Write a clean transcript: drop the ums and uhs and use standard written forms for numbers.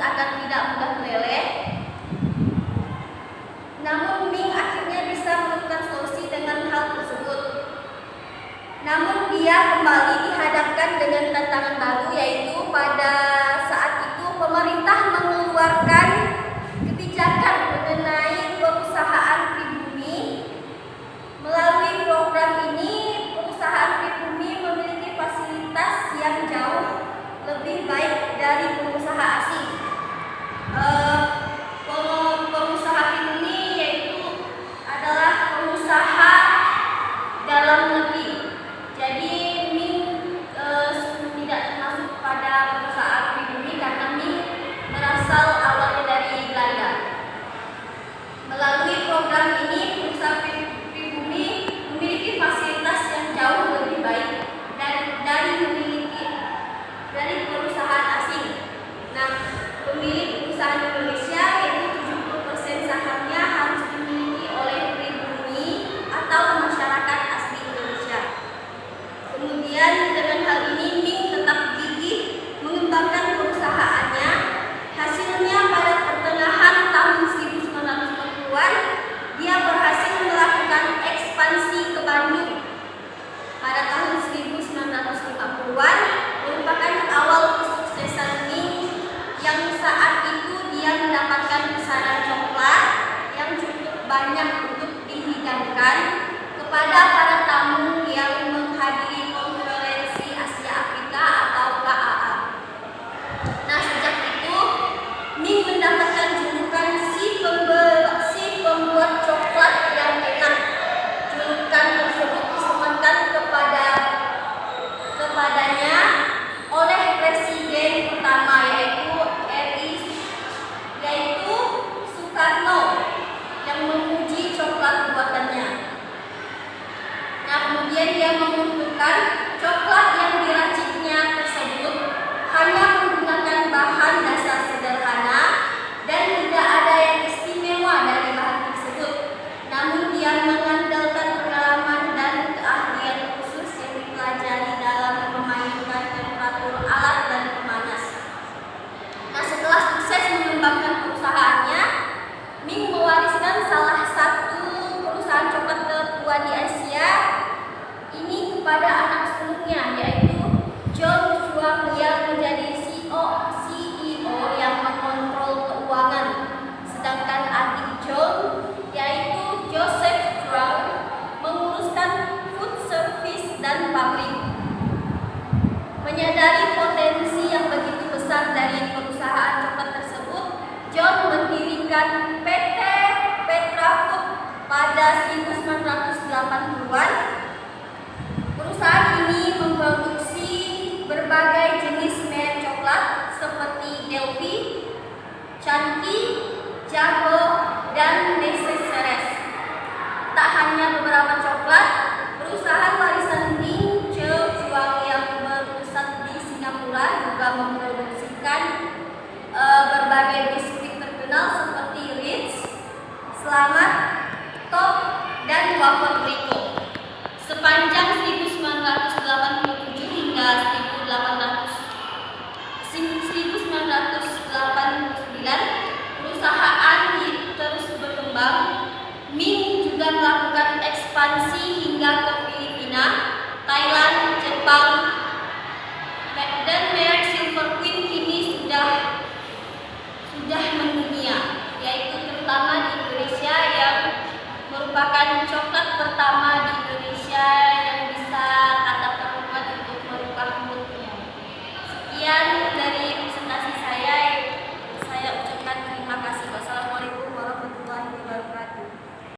agar tidak mudah meleleh. Namun Ming akhirnya bisa menemukan solusi dengan hal tersebut. Namun dia kembali dihadapkan dengan tantangan baru, yaitu pada saat itu pemerintah mengeluarkan kebijakan mengenai perusahaan pribumi. Melalui program ini, perusahaan pribumi memiliki fasilitas yang jauh lebih baik dari pengusaha asing. Pengusaha pribumi yaitu adalah pengusaha dalam negeri. Jadi Ming tidak termasuk pada perusahaan pribumi karena Ming berasal awalnya dari Belanda. Melalui program ini, perusahaan pribumi memiliki fasilitas yang jauh lebih baik dari perusahaan asing. Nah, pemilik perusahaan Indonesia yaitu 70% sahamnya harus dimiliki oleh pribumi atau masyarakat asli Indonesia. Kemudian dengan hal ini Ming tetap gigih mengembangkan perusahaannya. Hasilnya pada pertengahan tahun 1940-an dia berhasil melakukan ekspansi ke Bandung. Pada tahun 1950-an merupakan awal kesuksesan Ming, yang saat itu dia mendapatkan pesanan coklat yang cukup banyak untuk dihidangkan kepada para tamu yang menghadiri konferensi Asia Afrika atau KAA. Nah, sejak itu Ming mendapatkan julukan si pembuat coklat yang enak. Julukan tersebut disematkan kepadanya oleh Presiden pertama yaitu Soekarno yang memuji coklat buatannya. Nah, kemudian dia memutuskan coklat yang diraciknya tersebut hanya menggunakan bahan dasar sederhana dan tidak ada yang istimewa dari bahan tersebut. Namun dia mengandalkan pengalaman dan keahlian khusus yang dipelajari dalam memainkan temperatur alat dan pemanas. Nah, setelah sukses mengembangkan perusahaannya, Ming mewariskan salah satu perusahaan coklat tertua di Asia ini kepada anak sulungnya, yaitu John Zhuang, yang menjadi CEO yang mengontrol keuangan. Sedangkan adik John, yaitu Joseph Zhuang, menguruskan food service dan pabrik. Menyadari potensi yang begitu besar dari perusahaan coklat tersebut, John mendirikan PT Petra Food pada 1980-an. Perusahaan ini memproduksi berbagai jenis merek coklat seperti Delphi, Chunky, Jago, dan Necessaires. Tak hanya beberapa coklat, perusahaan warisan Ming Zhuang yang berpusat di Singapura juga memproduksikan berbagai biskuit terkenal seperti Ritz, Selamat, Top, dan Wafer Rico. Sepanjang 1987 hingga 1989, perusahaan terus berkembang. Ming juga melakukan ekspansi hingga ke Filipina